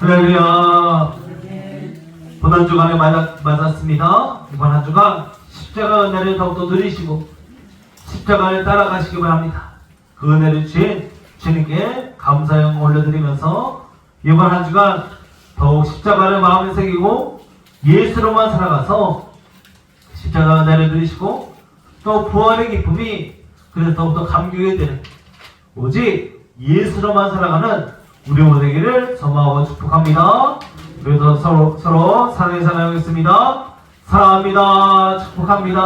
할렐루야. 본 한 주간에 맞았습니다. 이번 한 주간 십자가 은혜를 더욱더 누리시고 십자가를 따라가시기 바랍니다. 그 은혜를 주신 주님께 감사의 영광 올려드리면서 이번 한 주간 더욱 십자가를 마음에 새기고 예수로만 살아가서 십자가 은혜를 누리시고 또 부활의 기쁨이 그래서 더욱더 감격이 되는 오직 예수로만 살아가는 우리 모두에게를 소망하고 축복합니다. 그래서 서로 사랑해 사랑하겠습니다. 사랑합니다. 축복합니다.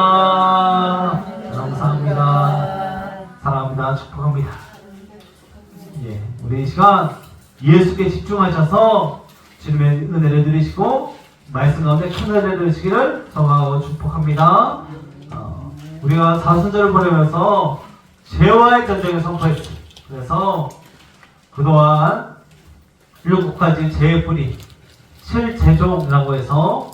감사합니다. 사랑합니다. 축복합니다. 예, 우리 이 시간 예수께 집중하셔서 주님의 은혜를 누리시고 말씀 가운데 큰 은혜를 누리시기를 소망하고 축복합니다. 우리가 사순절을 보내면서 죄와의 전쟁을 선포했습니다. 그래서 그동안 7가지 죄의 뿌리 7죄종이라고 해서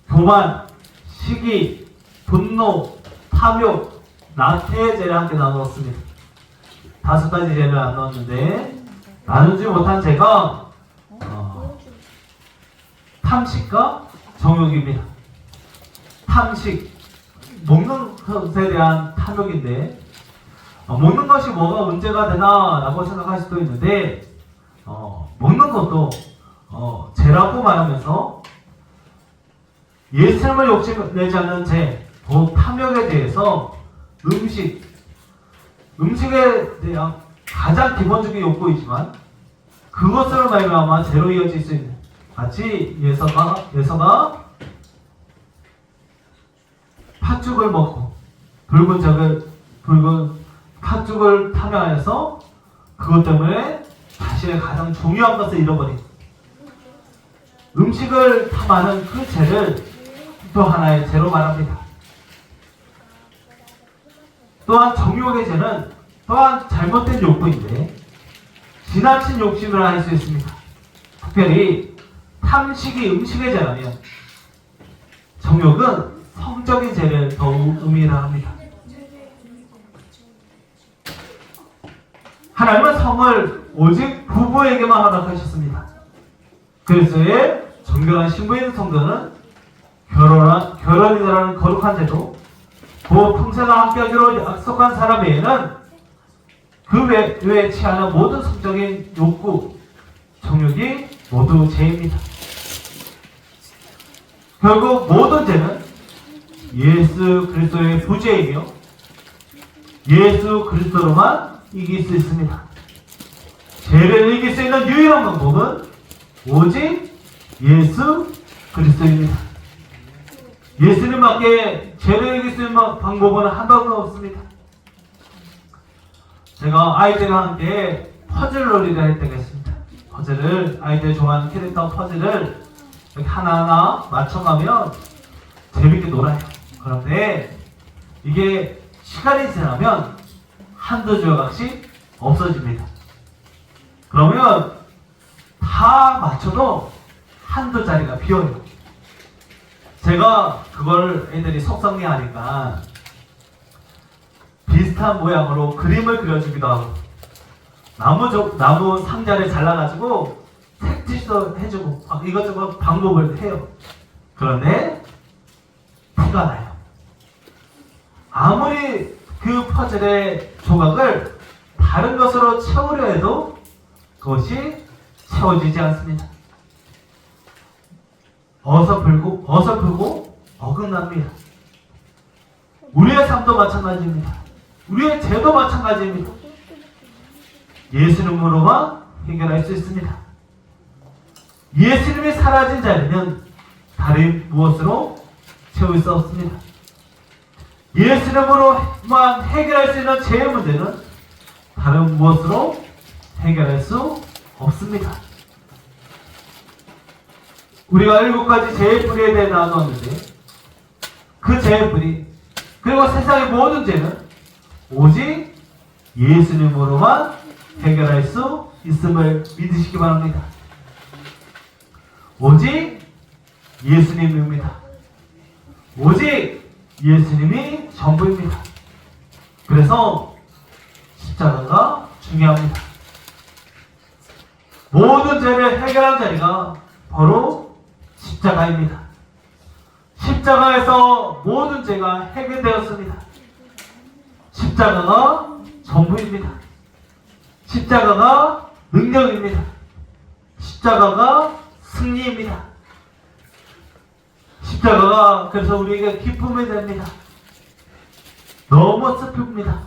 교만, 시기, 분노, 탐욕, 낙태의 죄를 함께 나누었습니다. 5가지 죄를 나누었는데 나누지 못한 죄가 탐식과 정욕입니다. 탐식, 먹는 것에 대한 탐욕인데 먹는 것이 뭐가 문제가 되나 라고 생각할 수도 있는데 먹는 것도 죄라고 말하면서 예수님을 욕심내지 않는 죄, 탐욕에 대해서 음식에 대한 가장 기본적인 욕구이지만 그것으로 말미암아 죄로 이어질 수 있는 마치 예서가 팥죽을 먹고 붉은 팥죽을 탐하여서 그것 때문에 자신의 가장 중요한 것을 잃어버린 음식을 탐하는 그 죄를 또 하나의 죄로 말합니다. 또한 정욕의 죄는 또한 잘못된 욕구인데 지나친 욕심을 할 수 있습니다. 특별히 탐식이 음식의 죄라면 정욕은 성적인 죄를 더욱 의미를 합니다. 하나님은 성을 오직 부부에게만 허락하셨습니다. 그리스도의 정결한 신부인 성도는 결혼이라는 거룩한 제도, 그 평생을 함께하기로 약속한 사람 외에는 그 외에 취하는 모든 성적인 욕구, 정욕이 모두 죄입니다. 결국 모든 죄는 예수 그리스도의 부재이며 예수 그리스도로만 이길 수 있습니다. 죄를 이길 수 있는 유일한 방법은 오직 예수 그리스도입니다. 예수님밖에 죄를 이길 수 있는 방법은 한 방법도 없습니다. 제가 아이들과 함께 퍼즐 놀이를 할 때가 있습니다. 아이들 좋아하는 캐릭터 퍼즐을 이렇게 하나하나 맞춰가면 재밌게 놀아요. 그런데 이게 시간이 지나면 한두 조각씩 없어집니다. 그러면 다 맞춰도 한두 자리가 비어요. 제가 그걸 애들이 속상해하니까 비슷한 모양으로 그림을 그려주기도 하고 나무 상자를 잘라가지고 색칠도 해주고 이것저것 방법을 해요. 그런데 티가 나요. 아무리 그 퍼즐의 조각을 다른 것으로 채우려 해도 그것이 채워지지 않습니다. 어설프고 어긋납니다. 우리의 삶도 마찬가지입니다. 우리의 죄도 마찬가지입니다. 예수님으로만 해결할 수 있습니다. 예수님이 사라진 자리는 다른 무엇으로 채울 수 없습니다. 예수님으로만 해결할 수 있는 죄의 문제는 다른 무엇으로 해결할 수 없습니다. 우리가 7가지 죄의 뿌리에 대해 나누었는데 그 죄의 뿌리 그리고 세상의 모든 죄는 오직 예수님으로만 해결할 수 있음을 믿으시기 바랍니다. 오직 예수님입니다. 오직 예수님이 전부입니다. 그래서 십자가가 중요합니다. 모든 죄를 해결한 자리가 바로 십자가입니다. 십자가에서 모든 죄가 해결되었습니다. 십자가가 전부입니다. 십자가가 능력입니다. 십자가가 승리입니다. 십자가가 그래서 우리에게 기쁨이 됩니다. 너무 슬픕니다.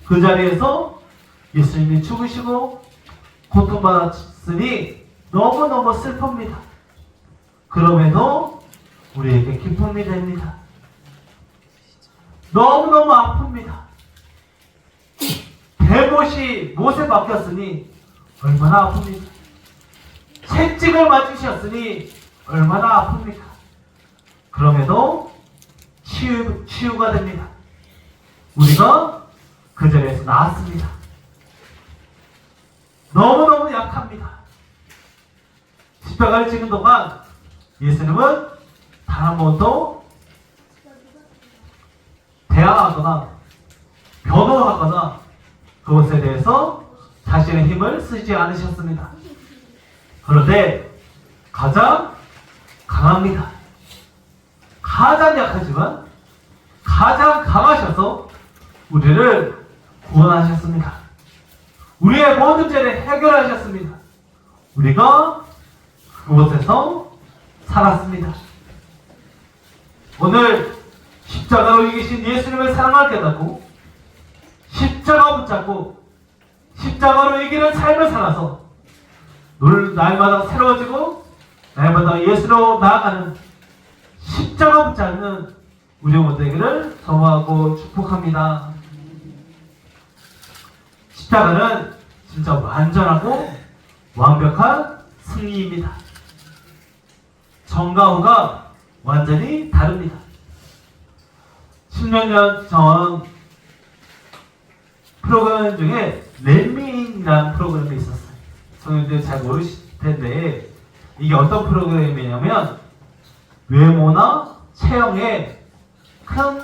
그 자리에서 예수님이 죽으시고 고통받았으니 너무너무 슬픕니다. 그럼에도 우리에게 기쁨이 됩니다. 너무너무 아픕니다. 대못이 못에 박혔으니 얼마나 아픕니까? 채찍을 맞으셨으니 얼마나 아픕니까? 그럼에도 치유가 됩니다. 우리가 그 자리에서 나았습니다. 너무너무 약합니다. 십자가를 찍은 동안 예수님은 단 한 번도 대항하거나 변호하거나 그것에 대해서 자신의 힘을 쓰지 않으셨습니다. 그런데 가장 강합니다. 가장 약하지만 가장 강하셔서 우리를 구원하셨습니다. 우리의 모든 죄를 해결하셨습니다. 우리가 그곳에서 살았습니다. 오늘 십자가로 이기신 예수님의 사랑을 깨닫고 십자가 붙잡고 십자가로 이기는 삶을 살아서 날마다 새로워지고 날마다 예수로 나아가는 십자가 붙잡는 우리 모두 되기를 소망하고 축복합니다. 십자가는 진짜 완전하고 완벽한 승리입니다. 전과 후가 완전히 다릅니다. 10몇 년 전 프로그램 중에 렛미인이라는 프로그램이 있었어요. 성인들 잘 모르실 텐데 이게 어떤 프로그램이냐면 외모나 체형에 큰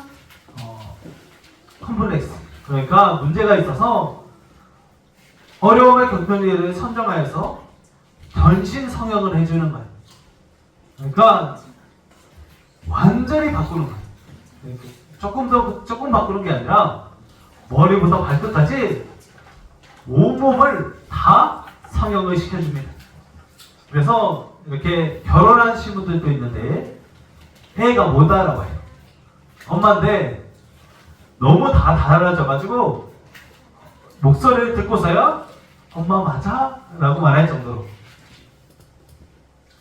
컴플렉스, 그러니까 문제가 있어서 어려움을 겪는 이들을 선정하여서 변신 성형을 해주는 거예요. 그러니까 완전히 바꾸는 거예요. 조금 바꾸는 게 아니라 머리부터 발끝까지 온몸을 다 성형을 시켜줍니다. 그래서 이렇게 결혼하신 분들도 있는데 애가 못 알아봐요. 엄마인데 너무 다 달라져가지고 목소리를 듣고서야 엄마 맞아? 라고 말할 정도로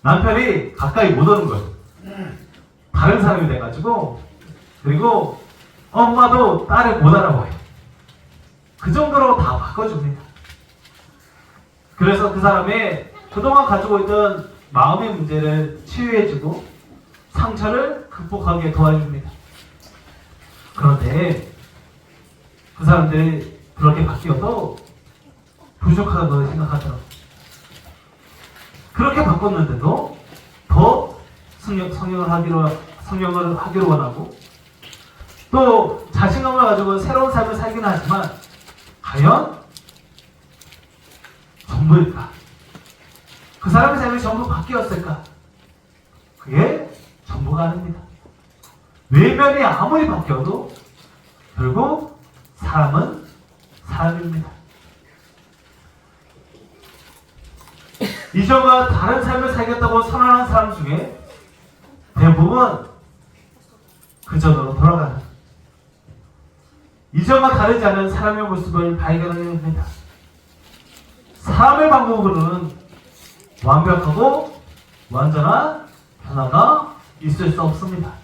남편이 가까이 못 오는 거예요. 다른 사람이 돼가지고. 그리고 엄마도 딸을 못 알아봐요. 그 정도로 다 바꿔줍니다. 그래서 그 사람이 그동안 가지고 있던 마음의 문제를 치유해주고 상처를 극복하게 도와줍니다. 그런데 그 사람들이 그렇게 바뀌어도 부족하다고 생각하더라고요. 그렇게 바꿨는데도 더 성령을 하기로 원하고 또 자신감을 가지고 새로운 삶을 살기는 하지만 과연 전부일까? 그 사람의 삶이 전부 바뀌었을까? 그게 전부가 아닙니다. 외면이 아무리 바뀌어도 결국 사람은 사람입니다. 이전과 다른 삶을 살겠다고 선언한 사람 중에 대부분 그 전으로 돌아가는, 이전과 다르지 않은 사람의 모습을 발견하게 됩니다. 사람의 방법으로는 완벽하고 완전한 변화가 있을 수 없습니다.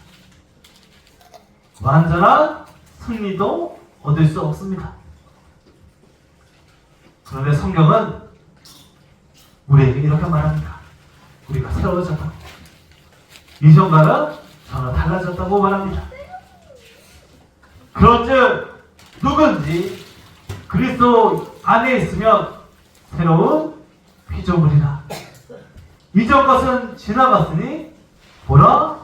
완전한 승리도 얻을 수 없습니다. 그런데 성경은 우리에게 이렇게 말합니다. 우리가 새로워졌다고, 이전과는 전혀 달라졌다고 말합니다. 그런즉 누군지 그리스도 안에 있으면 새로운 피조물이라. 이전 것은 지나갔으니 보라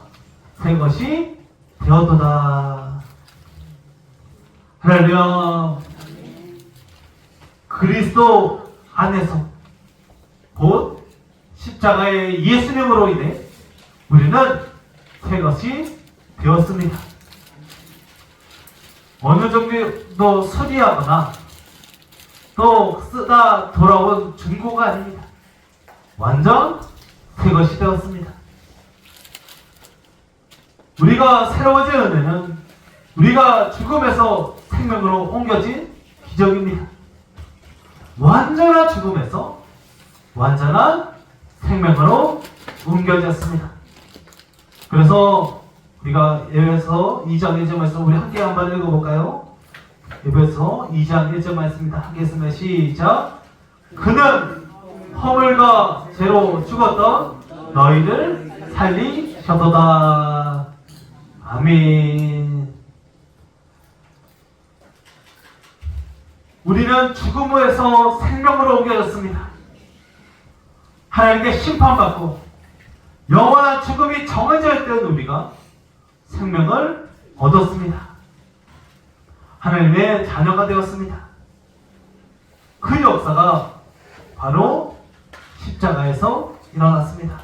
새 것이 되었도다. 할렐루야. 그리스도 안에서 곧 십자가의 예수님으로 인해 우리는 새 것이 되었습니다. 어느 정도 수리하거나 또 쓰다 돌아온 중고가 아닙니다. 완전 새 것이 되었습니다. 우리가 새로워진 은혜는 우리가 죽음에서 생명으로 옮겨진 기적입니다. 완전한 죽음에서 완전한 생명으로 옮겨졌습니다. 그래서 우리가 에베소 2장 1절 말씀 우리 함께 한번 읽어볼까요? 에베소 2장 1절 말씀입니다. 함께 했으면 시작. 그는 허물과 죄로 죽었던 너희를 살리셨도다. 아멘. 우리는 죽음에서 생명으로 옮겨졌습니다. 하나님께 심판받고 영원한 죽음이 정해져 있던 우리가 생명을 얻었습니다. 하나님의 자녀가 되었습니다. 그 역사가 바로 십자가에서 일어났습니다.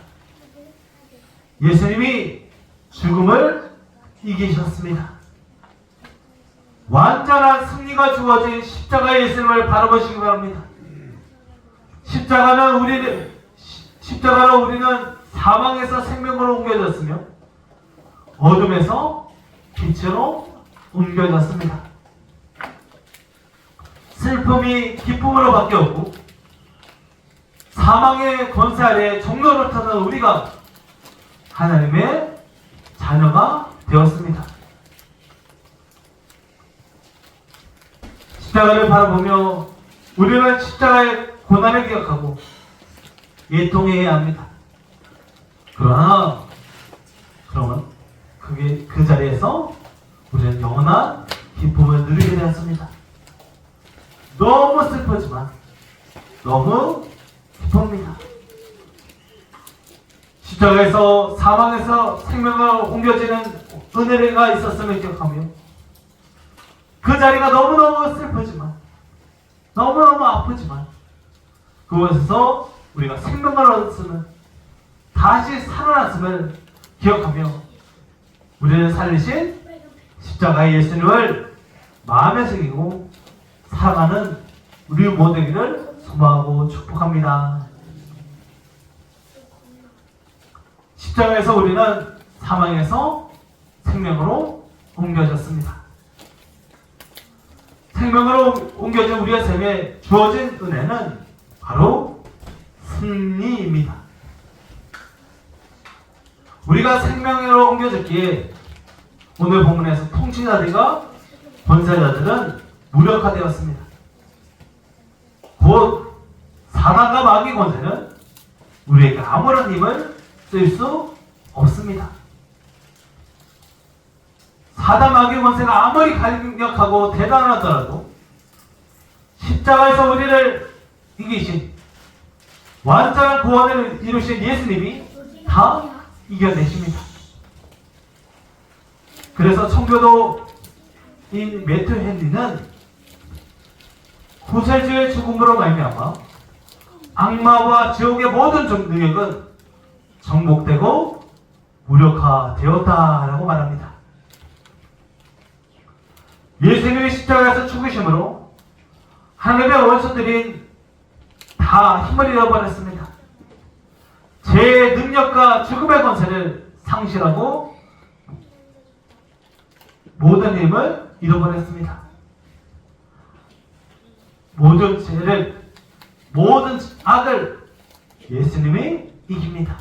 예수님이 죽음을 이기셨습니다. 완전한 승리가 주어진 십자가의 예수님을 바라보시기 바랍니다. 십자가로 우리는 사망에서 생명으로 옮겨졌으며 어둠에서 빛으로 옮겨졌습니다. 슬픔이 기쁨으로 바뀌었고 사망의 권세 아래 종로를 타는 우리가 하나님의 자녀가 되었습니다. 십자가를 바라보며 우리는 십자가의 고난을 기억하고 애통해야 합니다. 그러면 그 자리에서 우리는 영원한 기쁨을 누리게 되었습니다. 너무 슬프지만 너무 기쁩니다. 십자가에서 사망에서 생명으로 옮겨지는 은혜가 있었음을 기억하며 그 자리가 너무너무 슬프지만 너무너무 아프지만 그곳에서 우리가 생명을 얻었음을 다시 살아났음을 기억하며 우리를 살리신 십자가의 예수님을 마음에 새기고 살아가는 우리 모두에게를 소망하고 축복합니다. 십자가에서 우리는 사망에서 생명으로 옮겨졌습니다. 생명으로 옮겨진 우리의 삶에 주어진 은혜는 바로 승리입니다. 우리가 생명으로 옮겨졌기에 오늘 본문에서 통치자들과 권세자들은 무력화되었습니다. 곧 사단과 마귀 권세는 우리에게 아무런 힘을 쓸 수 없습니다. 사단 마귀 권세가 아무리 강력하고 대단하더라도 십자가에서 우리를 이기신 완전한 구원을 이루신 예수님이 다 이겨내십니다. 그래서 청교도인 매튜 헨리는 구세주의 죽음으로 말미암아 악마와 지옥의 모든 능력은 정복되고 무력화되었다라고 말합니다. 예수님의 십자가에서 죽으심으로 하나님의 원수들이 다 힘을 잃어버렸습니다. 죄의 능력과 죽음의 권세를 상실하고 모든 힘을 잃어버렸습니다. 모든 죄를, 모든 악을 예수님이 이깁니다.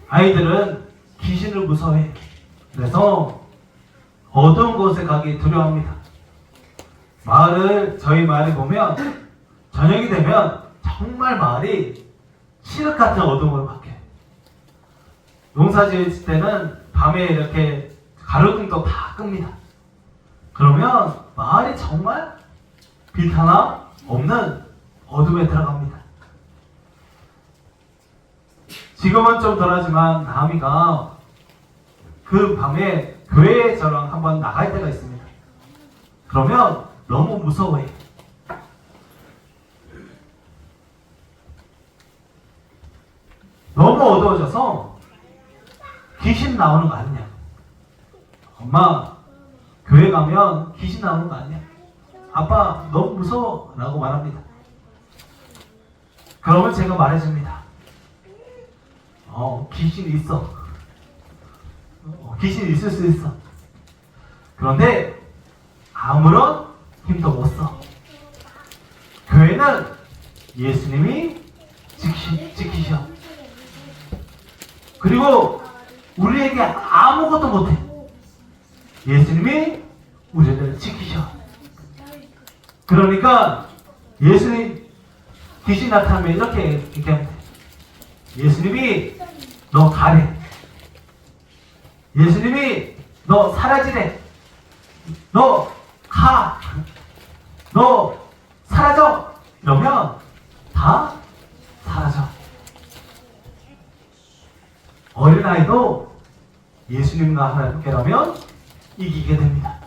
아이들은 귀신을 무서워해요. 그래서 어두운 곳에 가기 두려워합니다. 저희 마을에 보면 저녁이 되면 정말 마을이 칠흑 같은 어둠으로 바뀌어요. 농사 지을 때는 밤에 이렇게 가로등도 다 끕니다. 그러면 마을이 정말 빛 하나 없는 어둠에 들어갑니다. 지금은 좀 덜하지만 나미가 그 밤에 교회에 저랑 한번 나갈 때가 있습니다. 그러면 너무 무서워해요. 어두워져서 귀신 나오는 거 아니냐. 엄마, 교회 가면 귀신 나오는 거 아니야. 아빠 너무 무서워 라고 말합니다. 그러면 제가 말해줍니다. 귀신이 있어. 귀신이 있을 수 있어. 그런데 아무런 힘도 못 써. 교회는 예수님이 지키셔. 그리고 우리에게 아무것도 못해. 예수님이 우리를 지키셔. 그러니까 예수님 귀신 나타나면 이렇게 얘기하면 돼. 예수님이 너 가래. 예수님이 너 사라지래. 너 가. 너 사라져. 이러면 다 사라져. 어린아이도 예수님과 하나님께라면 이기게 됩니다.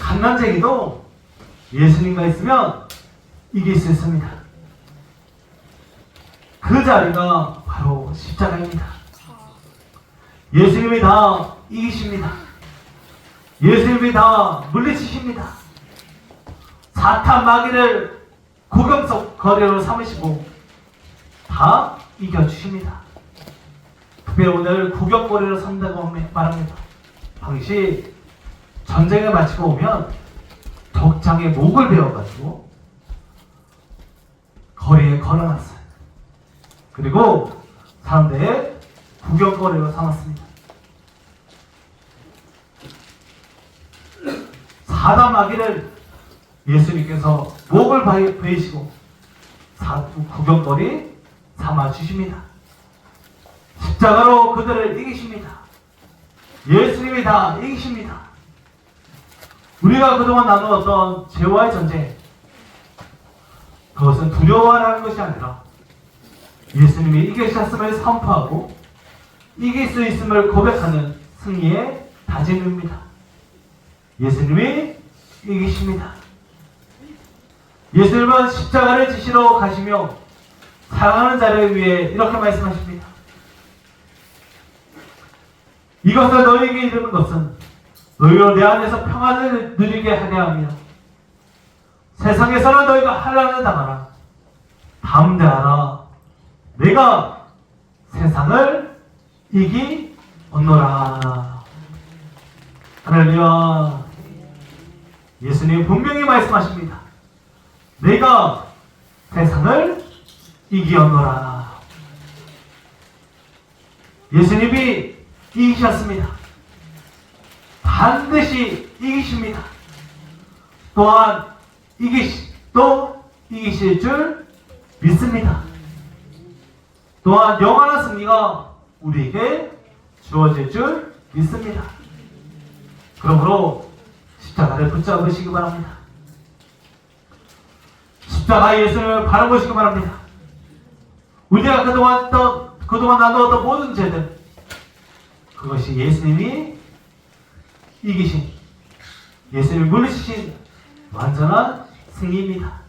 갓난쟁이도 예수님과 있으면 이길 수 있습니다. 그 자리가 바로 십자가입니다. 예수님이 다 이기십니다. 예수님이 다 물리치십니다. 사탄 마귀를 구경석 거리로 삼으시고 다 이겨주십니다. 특별히 오늘 구경거리로 삼다고 말합니다. 당시 전쟁을 마치고 오면 적장의 목을 베어가지고 거리에 걸어놨어요. 그리고 사람들의 구경거리로 삼았습니다. 사단 마귀를 예수님께서 목을 베이시고 구경거리 삼아주십니다. 십자가로 그들을 이기십니다. 예수님이 다 이기십니다. 우리가 그동안 나누었던 죄와의 전쟁, 그것은 두려워하는 것이 아니라 예수님이 이기셨음을 선포하고 이길 수 있음을 고백하는 승리의 다짐입니다. 예수님이 이기십니다. 예수님은 십자가를 지시러 가시며 사랑하는 자를 위해 이렇게 말씀하십니다. 이것을 너희에게 이르는 것은 너희로 내 안에서 평안을 누리게 하려 하며 세상에서는 너희가 환난을 당하라. 담대하라. 내가 세상을 이기었노라. 할렐루야. 예수님 분명히 말씀하십니다. 내가 세상을 이기었노라. 예수님이 이기셨습니다. 반드시 이기십니다. 또한 이기실 줄 믿습니다. 또한 영원한 승리가 우리에게 주어질 줄 믿습니다. 그러므로 십자가를 붙잡으시기 바랍니다. 십자가 예수님을 바라보시기 바랍니다. 우리가 그동안 나누었던 모든 죄들, 그것이 예수님이 이기신, 예수님이 물리치신 완전한 승리입니다.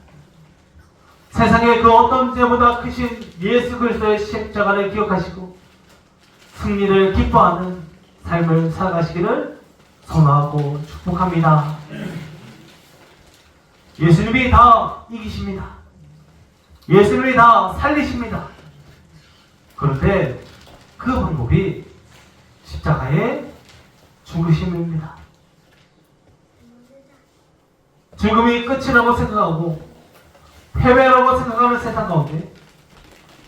세상의 그 어떤 죄보다 크신 예수 그리스도의 십자가를 기억하시고 승리를 기뻐하는 삶을 살아가시기를 소망하고 축복합니다. 예수님이 다 이기십니다. 예수님이 다 살리십니다. 그런데 그 방법이 십자가의 죽으심입니다. 죽음이 끝이라고 생각하고 패배라고 생각하는 세상 가운데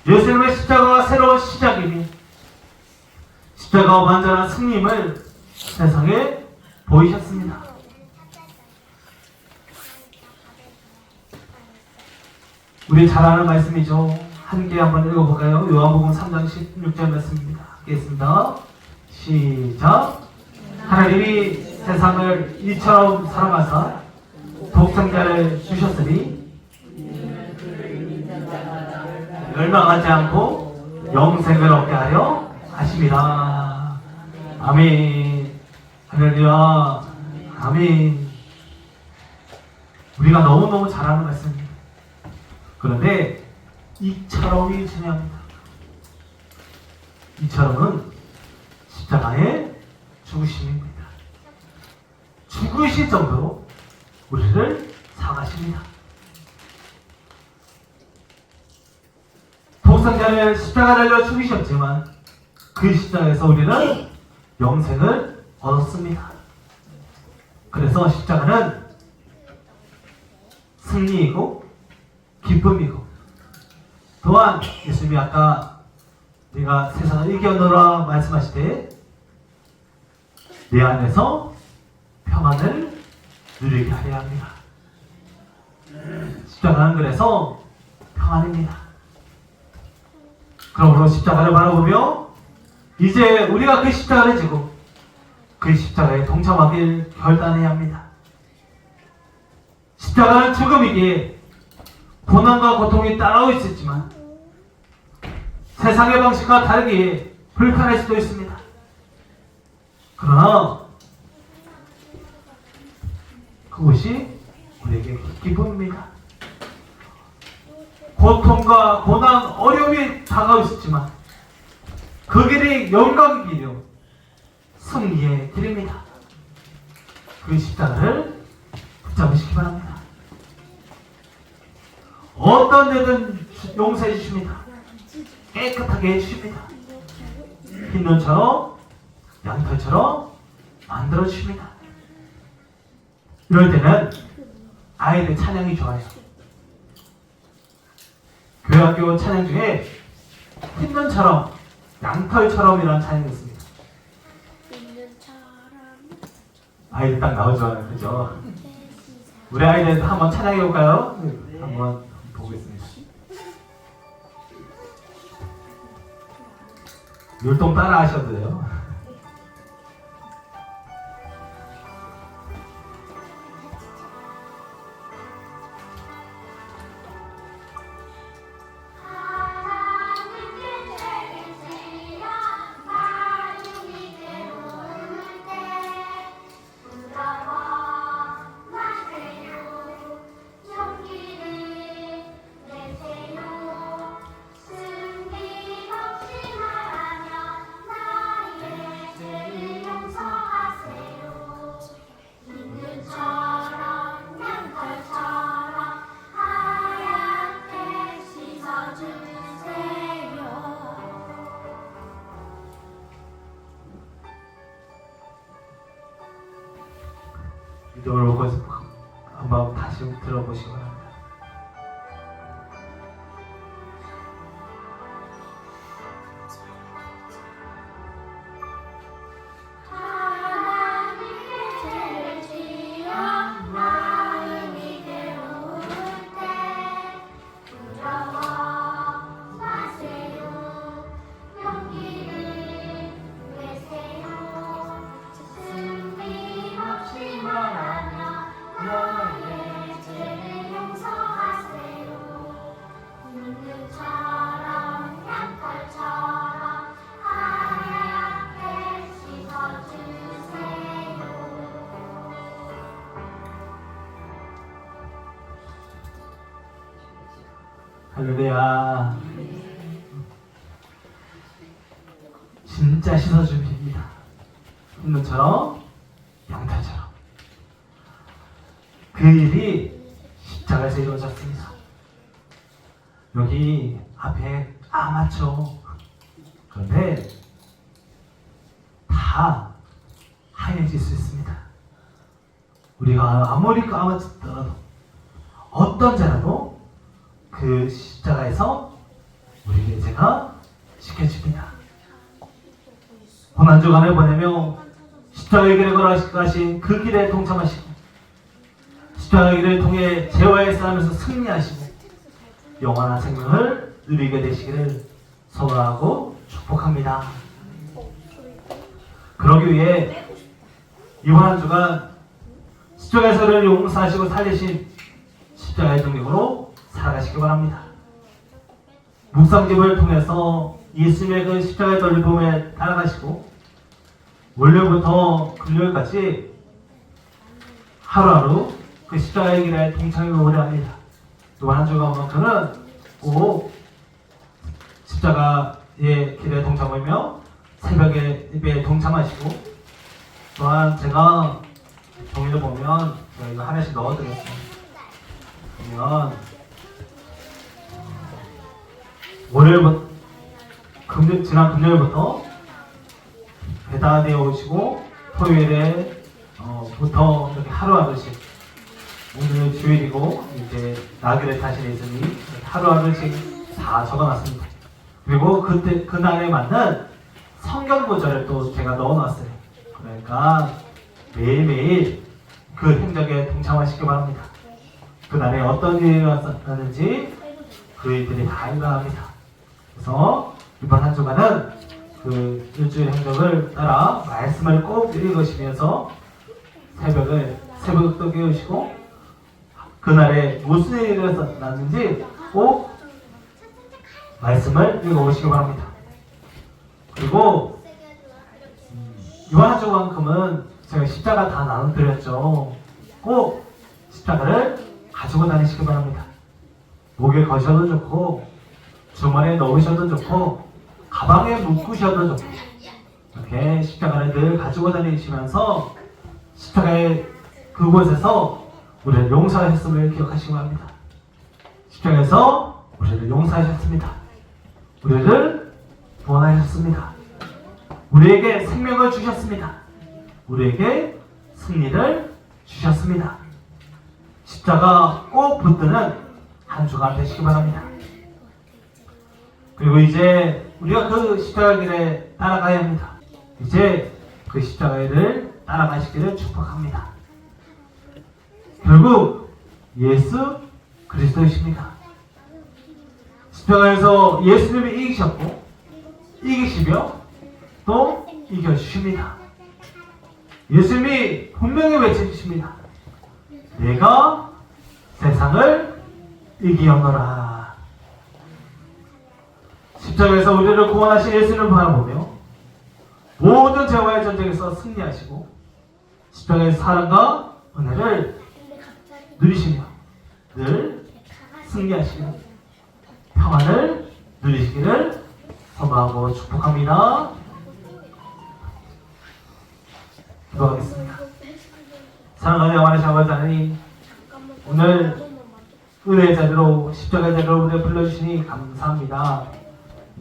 예수님의 십자가가 새로운 시작이니 십자가와 완전한 승리임을 세상에 보이셨습니다. 우리 잘 아는 말씀이죠. 함께 한번 읽어볼까요? 요한복음 3장 16절 말씀입니다. 하겠습니다. 시작. 하나님이 세상을 이처럼 사랑하사 독생자를 주셨으니 멸망하지 않고 영생을 얻게 하려 하심이라. 아멘. 할렐루야. 아멘. 우리가 너무너무 잘 아는 말씀입니다. 그런데 이처럼이 중요합니다. 이처럼은 십자가의 죽으심입니다. 죽으실 정도로 우리를 사랑하십니다. 독생자를 십자가 달려 죽으셨지만 그 십자가에서 우리는 영생을 얻었습니다. 그래서 십자가는 승리이고 기쁨이고, 또한 예수님이 아까 네가 세상을 이겨노라 말씀하실 때 내 안에서 평안을 누리게 하려 합니다. 십자가는 그래서 평안입니다. 그러므로 십자가를 바라보며 이제 우리가 그 십자가를 지고 그 십자가에 동참하길 결단해야 합니다. 십자가는 죽음이기에 고난과 고통이 따라오 있었지만 세상의 방식과 다르게 불편할 수도 있습니다. 그러나 그것이 우리에게 기쁨입니다. 고통과 고난, 어려움이 다가오 있었지만 그 길이 영광의 길이요 승리의 길입니다. 그 십자가를 붙잡으시기 바랍니다. 어떤 데든 용서해 주십니다. 깨끗하게 해주십니다. 흰 눈처럼 양털처럼 만들어 주십니다. 이럴 때는 아이들 찬양이 좋아요. 교회학교 찬양 중에 흰 눈처럼 양털처럼 이라는 찬양이 있습니다. 아이들 딱 나오죠, 그죠? 우리 아이들 한번 찬양해 볼까요? 한번 보겠습니다. 율동 따라 하셔도 돼요. 이걸 보고 한번 다시 들어보시기 바랍니다. 할렐루야. 진짜 씻어줍니다. 흰눈처럼 양털처럼. 그 일이 십자가에서 이루어졌습니다. 여기 앞에 까맣죠. 그런데 다 하얘질 수 있습니다. 우리가 아무리 까맣더라도 어떤 죄라도 그 십자가에서 우리의 죄가 지켜집니다. 고난주간을 보내며 십자가의 길에 걸어가신 그 길에 동참하시고 십자가의 길을 통해 죄와의 싸움에서 승리하시고 영원한 생명을 누리게 되시기를 소원하고 축복합니다. 그러기 위해 이번 한 주간 십자가에서 우리를 용서하시고 살리신 십자가의 동력으로 살아가시기 바랍니다. 묵상집을 통해서 예수님의 그 십자가의 돌봄에 따라가시고 월요일부터 금요일까지 하루하루 그 십자가의 길에 동참해 오려 합니다. 이번 한 주간만큼은 꼭 십자가 길에 동참하며 새벽에 예배에 동참하시고, 또한 제가 종이를 보면 제가 이거 하나씩 넣어드렸어요. 보면 월요일부터 지난 금요일부터 배단에 오시고 토요일에 부터 이렇게 하루하루씩, 오늘 주일이고 이제 나그네 타신에 있으니 이렇게 하루하루씩 다 적어놨습니다. 그리고 그날에 맞는 성경 구절을 또 제가 넣어놨어요. 그러니까 매일매일 그 행적에 동참하시기 바랍니다. 그날에 어떤 일이 일어났는지 그 일들이 다 일어납니다. 그래서 이번 한 주간은 그 일주일 행적을 따라 말씀을 꼭 읽으시면서 새벽도 깨우시고 그날에 무슨 일이 일어났는지 꼭 말씀을 읽어보시기 바랍니다. 그리고 이번 한 주만큼은 제가 십자가 다 나눠드렸죠. 꼭 십자가를 가지고 다니시기 바랍니다. 목에 거셔도 좋고 주머니에 넣으셔도 좋고 가방에 묶으셔도 좋고 이렇게 십자가를 늘 가지고 다니시면서 십자가의 그곳에서 우리를 용서하셨음을 기억하시기 바랍니다. 십자가에서 우리를 용서하셨습니다. 우리를 구원하셨습니다. 우리에게 생명을 주셨습니다. 우리에게 승리를 주셨습니다. 십자가 꼭 붙드는 한 주간 되시기 바랍니다. 그리고 이제 우리가 그 십자가 길에 따라가야 합니다. 이제 그 십자가를 따라가시기를 축복합니다. 결국 예수 그리스도이십니다. 십자가에서 예수님이 이기셨고 이기시며 또 이겨주십니다. 예수님이 분명히 외쳐주십니다. 내가 세상을 이기었노라. 십자가에서 우리를 구원하신 예수님을 바라보며 모든 죄와의 전쟁에서 승리하시고 십자가의 사랑과 은혜를 누리시며 늘 승리하시며 평안을 누리시기를 소망하고 축복합니다. 기도하겠습니다. 사랑하는 영원하신 아버지 하나님, 오늘 은혜의 자리로 십자가의 자리로 우리를 불러주시니 감사합니다.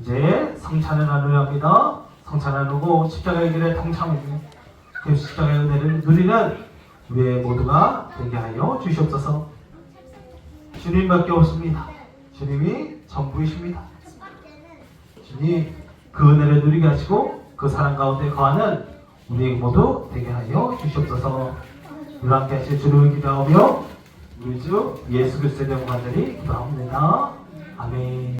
이제 성찬을 나누려 합니다. 성찬을 나누고 십자가의 길에 동참하며 그 십자가의 은혜를 누리는 우리 모두가 되게 하여 주시옵소서. 주님밖에 없습니다. 주님이 전부이십니다. 주님 그 은혜를 누리게 하시고 그 사랑 가운데 거하는 우리 모두 되게 하여 주시옵소서. 우리와 함께 하실 주를 기도하며 우리 주 예수 그리스도의 이름으로 간절히 기도합니다. 아멘.